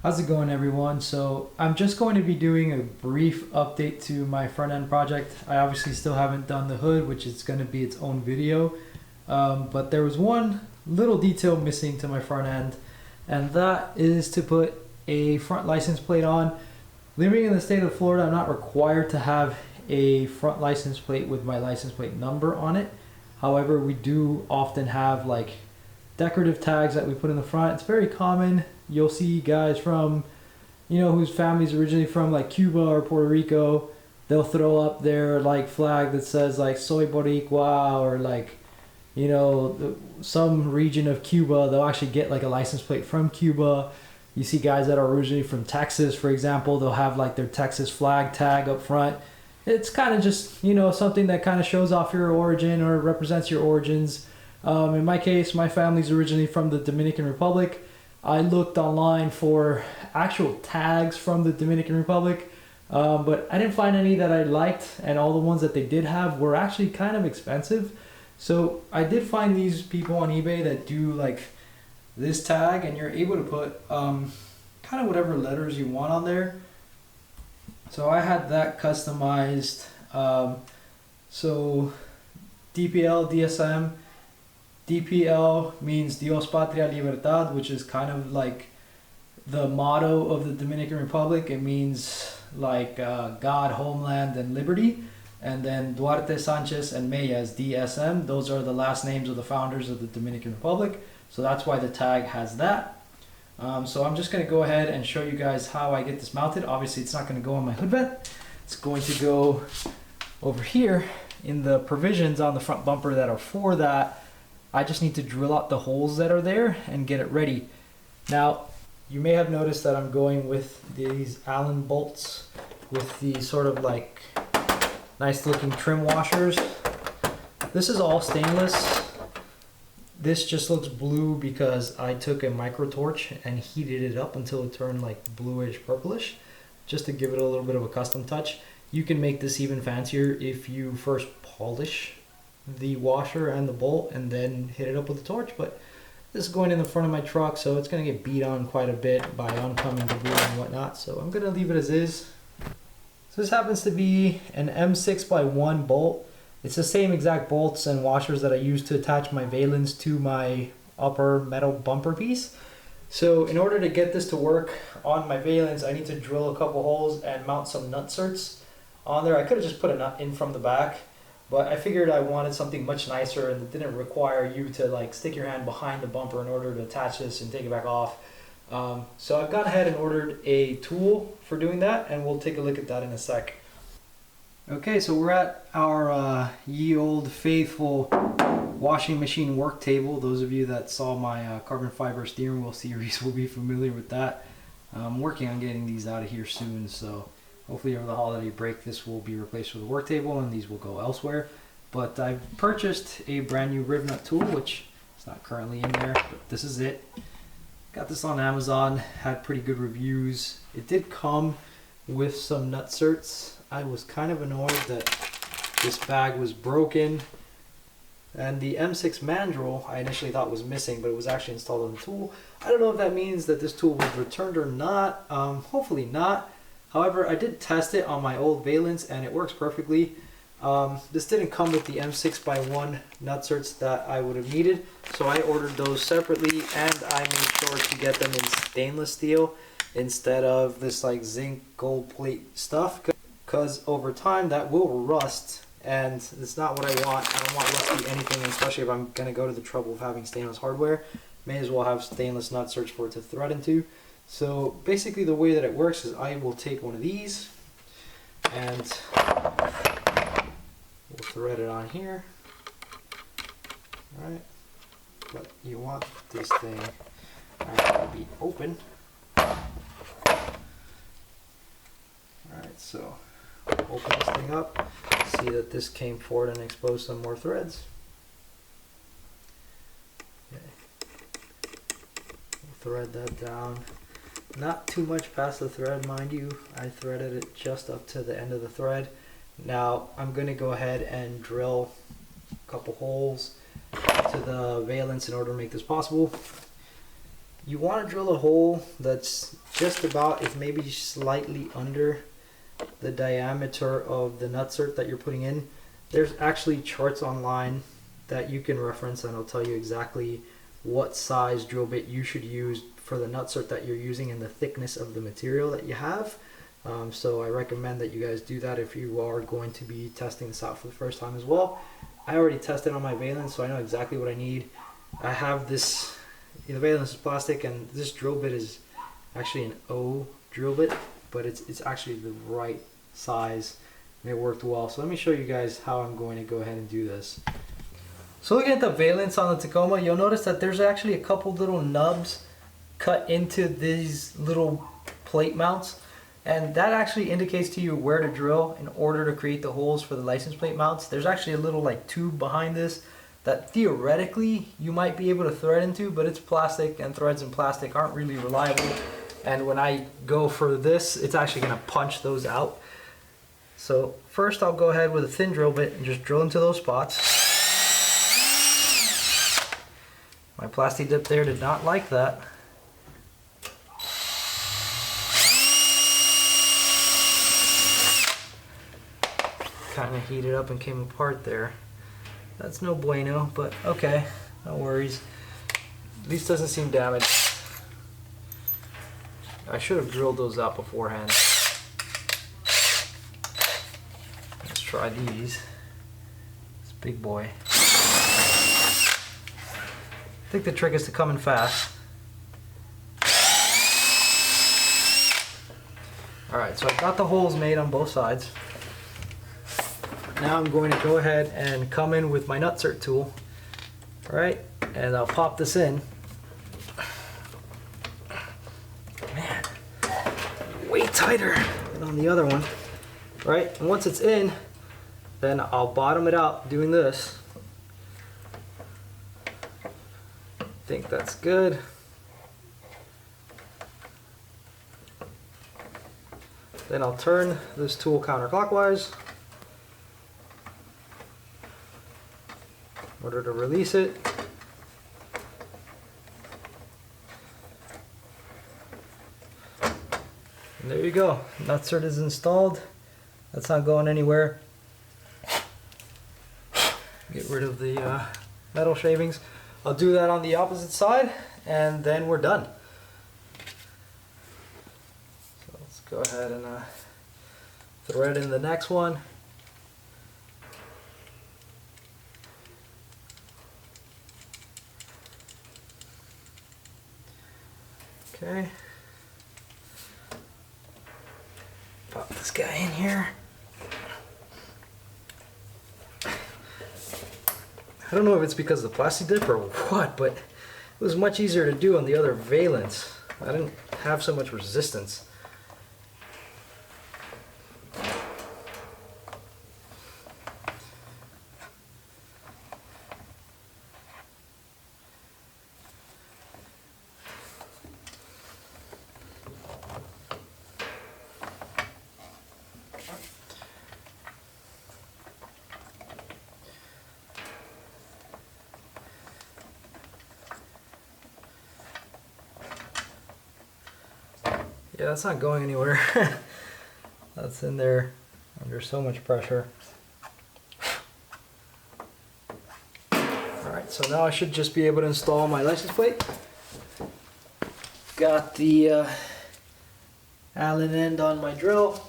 How's it going, everyone? So I'm just going to be doing a brief update to my front end project. I obviously still haven't done the hood, which is going to be its own video, but there was one little detail missing to my front end, and that is to put a front license plate on. Living in the state of Florida, I'm not required to have a front license plate with my license plate number on it. However, we do often have like decorative tags that we put in the front. It's very common. You'll see guys from, whose family's originally from like Cuba or Puerto Rico. They'll throw up their like flag that says like Soy Boricua, or like, some region of Cuba. They'll actually get like a license plate from Cuba. You see guys that are originally from Texas, for example, they'll have like their Texas flag tag up front. It's kind of just, something that kind of shows off your origin or represents your origins. In my case, my family's originally from the Dominican Republic. I looked online for actual tags from the Dominican Republic, but I didn't find any that I liked, and all the ones that they did have were actually kind of expensive. So I did find these people on eBay that do like this tag, and you're able to put kind of whatever letters you want on there. So I had that customized. So DPL, DSM. DPL means Dios, Patria, Libertad, which is kind of like the motto of the Dominican Republic. It means like God, homeland, and liberty. And then Duarte, Sanchez, and Mella is DSM. Those are the last names of the founders of the Dominican Republic. So that's why the tag has that. So I'm just going to go ahead and show you guys how I get this mounted. Obviously, it's not going to go on my hood vent. It's going to go over here in the provisions on the front bumper that are for that. I just need to drill out the holes that are there and get it ready. Now, you may have noticed that I'm going with these Allen bolts with the sort of like nice looking trim washers. This is all stainless. This just looks blue because I took a micro torch and heated it up until it turned like bluish purplish, just to give it a little bit of a custom touch. You can make this even fancier if you first polish the washer and the bolt and then hit it up with a torch, but this is going in the front of my truck, so it's going to get beat on quite a bit by oncoming debris and whatnot, so I'm going to leave it as is. So this happens to be an M6x1 bolt. It's the same exact bolts and washers that I use to attach my valence to my upper metal bumper piece. So in order to get this to work on my valence, I need to drill a couple holes and mount some nutserts on there. I could have just put a nut in from the back, but I figured I wanted something much nicer and that didn't require you to like stick your hand behind the bumper in order to attach this and take it back off. So I've gone ahead and ordered a tool for doing that, and we'll take a look at that in a sec. Okay, so we're at our ye old faithful washing machine work table. Those of you that saw my carbon fiber steering wheel series will be familiar with that. I'm working on getting these out of here soon, so hopefully over the holiday break this will be replaced with a work table and these will go elsewhere. But I've purchased a brand new rivnut tool, which is not currently in there, but this is it. Got this on Amazon, had pretty good reviews. It did come with some nutserts. I was kind of annoyed that this bag was broken, and the M6 mandrel I initially thought was missing, but it was actually installed on the tool. I don't know if that means that this tool was returned or not. Hopefully not. However, I did test it on my old valence and it works perfectly. This didn't come with the M6x1 nutserts that I would have needed, so I ordered those separately, and I made sure to get them in stainless steel instead of this like zinc gold plate stuff, because over time that will rust, and it's not what I want. I don't want rusty anything, especially if I'm going to go to the trouble of having stainless hardware. May as well have stainless nutserts for it to thread into. So basically the way that it works is I will take one of these and we'll thread it on here. Alright, but you want this thing to be open. Alright, so open this thing up, see that this came forward and exposed some more threads. Okay. We'll thread that down. Not too much past the thread, mind you. I threaded it just up to the end of the thread. Now I'm going to go ahead and drill a couple holes to the valence in order to make this possible. you want to drill a hole that's just about, if maybe slightly under the diameter of the nutsert that you're putting in. There's actually charts online that you can reference, and it'll tell you exactly what size drill bit you should use for the nutsert that you're using and the thickness of the material that you have. So I recommend that you guys do that if you are going to be testing this out for the first time as well. I already tested on my valence, so I know exactly what I need. I have this, the valence is plastic, and this drill bit is actually an O drill bit, but it's actually the right size, and it worked well. So let me show you guys how I'm going to go ahead and do this. So looking at the valence on the Tacoma, you'll notice that there's actually a couple little nubs cut into these little plate mounts, and that actually indicates to you where to drill in order to create the holes for the license plate mounts. There's actually a little like tube behind this that theoretically you might be able to thread into, but it's plastic, and threads in plastic aren't really reliable. And when I go for this, it's actually going to punch those out. So first I'll go ahead with a thin drill bit and just drill into those spots. My plastic dip there did not like that. Kind of heated up and came apart there. That's no bueno, but okay, no worries. At least doesn't seem damaged. I should have drilled those out beforehand. Let's try these. This big boy. I think the trick is to come in fast. Alright, so I've got the holes made on both sides. Now I'm going to go ahead and come in with my nutsert tool. Alright, and I'll pop this in. Man, way tighter than on the other one. Right, and once it's in, then I'll bottom it out doing this. Think that's good. Then I'll turn this tool counterclockwise in order to release it. And there you go. Nutsert is installed. That's not going anywhere. Get rid of the metal shavings. I'll do that on the opposite side, and then we're done. So let's go ahead and thread in the next one. Okay. Pop this guy in here. I don't know if it's because of the plastic dip or what, but it was much easier to do on the other valence. I didn't have so much resistance. Yeah, that's not going anywhere. That's in there under so much pressure. Alright, so now I should just be able to install my license plate. Got the Allen end on my drill.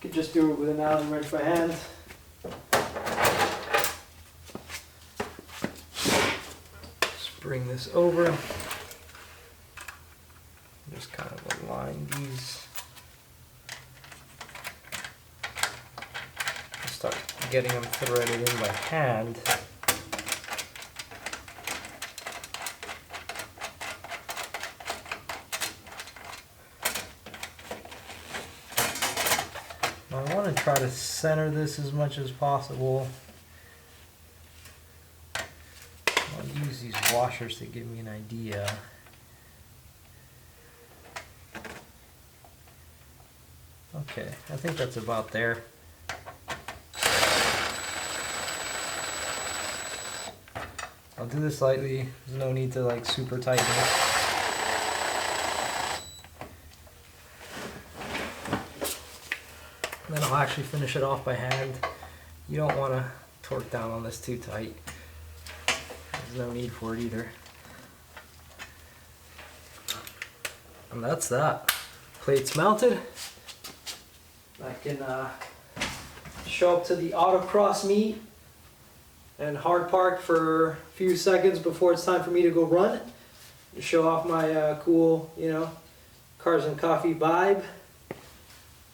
Could just do it with an Allen wrench by hand. Just bring this over. Just kind of align these. Start getting them threaded in by hand. I want to try to center this as much as possible. I'll use these washers to give me an idea. Okay, I think that's about there. I'll do this lightly. There's no need to like super tighten it. actually finish it off by hand. You don't want to torque down on this too tight. There's no need for it either. And that's that. Plate's mounted. I can show up to the autocross meet and hard park for a few seconds before it's time for me to go run. Show off my cool, you know, cars and coffee vibe.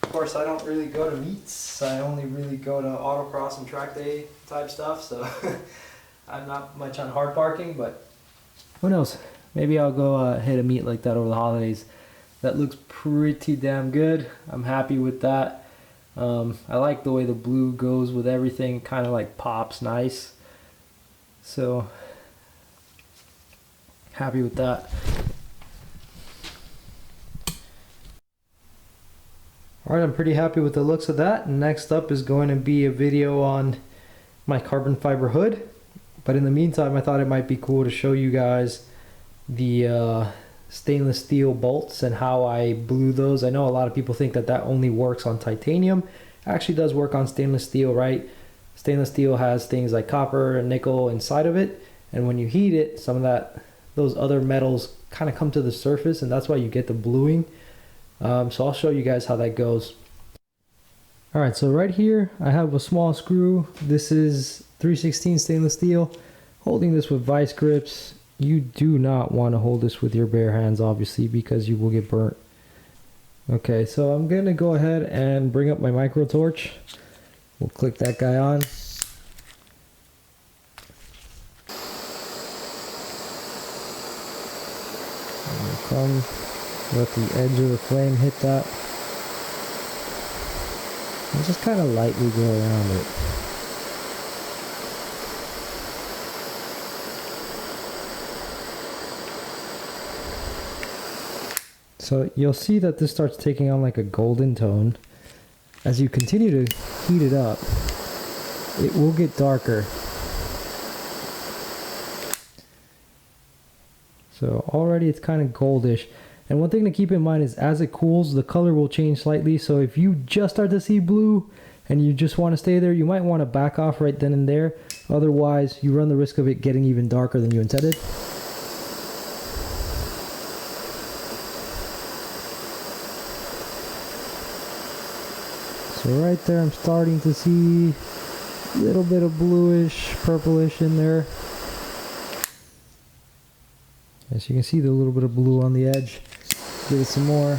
Of course, I don't really go to meets. I only really go to autocross and track day type stuff, so I'm not much on hard parking, but who knows? Maybe I'll go hit a meet like that over the holidays. That looks pretty damn good. I'm happy with that. I like the way the blue goes with everything, kind of like pops nice. So, happy with that. Alright, I'm pretty happy with the looks of that. Next up is going to be a video on my carbon fiber hood. But in the meantime, I thought it might be cool to show you guys the stainless steel bolts and how I blew those. I know a lot of people think that that only works on titanium. It actually does work on stainless steel, right? Stainless steel has things like copper and nickel inside of it, and when you heat it, some of those other metals kind of come to the surface, and that's why you get the bluing. So I'll show you guys how that goes. Alright, so right here I have a small screw. This is 3/16 stainless steel. Holding this with vice grips. You do not want to hold this with your bare hands, obviously, because you will get burnt. Okay, so I'm going to go ahead and bring up my micro torch. We'll click that guy on. And we'll come, let the edge of the flame hit that. And just kind of lightly go around it. So you'll see that this starts taking on like a golden tone. As you continue to heat it up, it will get darker. So already it's kind of goldish. And one thing to keep in mind is as it cools, the color will change slightly. So if you just start to see blue and you just want to stay there, you might want to back off right then and there. Otherwise, you run the risk of it getting even darker than you intended. So right there, I'm starting to see a little bit of bluish, purplish in there. As you can see, the little bit of blue on the edge. Give it some more.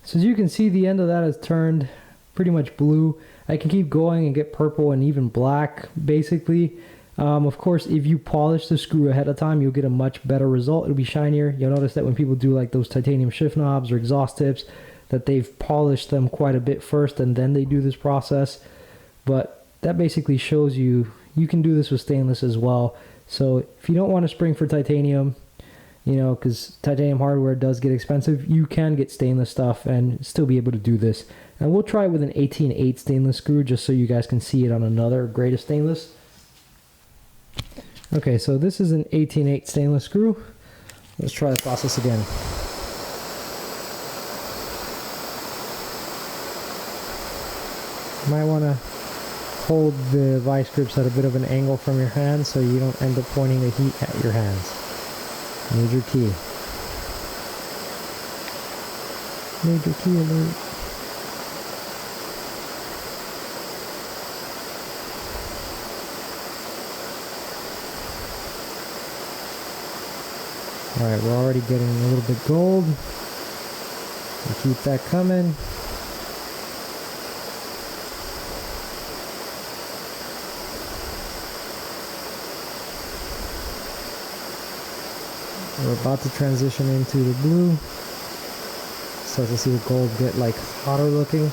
So as you can see, the end of that has turned pretty much blue. I can keep going and get purple and even black, basically. Of course, if you polish the screw ahead of time, you'll get a much better result. It'll be shinier. You'll notice that when people do like those titanium shift knobs or exhaust tips, that they've polished them quite a bit first and then they do this process. But that basically shows you can do this with stainless as well. So if you don't want to spring for titanium, you know, because titanium hardware does get expensive, you can get stainless stuff and still be able to do this. And we'll try it with an 18/8 stainless screw just so you guys can see it on another grade of stainless. Okay, so this is an 18/8 stainless screw. Let's try the process again. You might want to hold the vice grips at a bit of an angle from your hands so you don't end up pointing the heat at your hands. Major key. Major key alert. Alright, we're already getting a little bit gold. We'll keep that coming. We're about to transition into the blue. Start to see the gold get like hotter looking.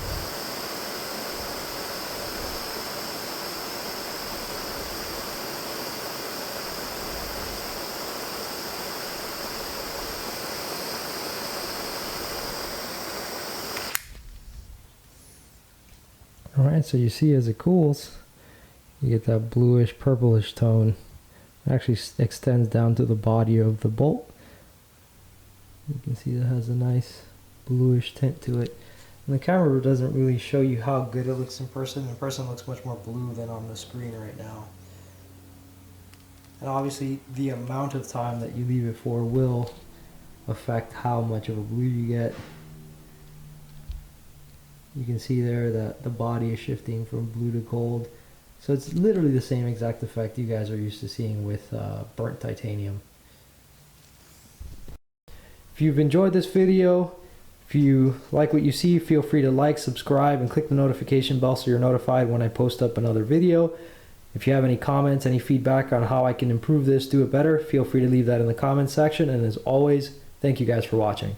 Alright, so you see as it cools, you get that bluish purplish tone. It actually extends down to the body of the bolt. You can see that has a nice bluish tint to it. And the camera doesn't really show you how good it looks in person. In person it looks much more blue than on the screen right now. And obviously the amount of time that you leave it for will affect how much of a blue you get. You can see there that the body is shifting from blue to gold. So it's literally the same exact effect you guys are used to seeing with burnt titanium. If you've enjoyed this video, if you like what you see, feel free to like, subscribe, and click the notification bell so you're notified when I post up another video. If you have any comments, any feedback on how I can improve this, do it better, feel free to leave that in the comments section. And as always, thank you guys for watching.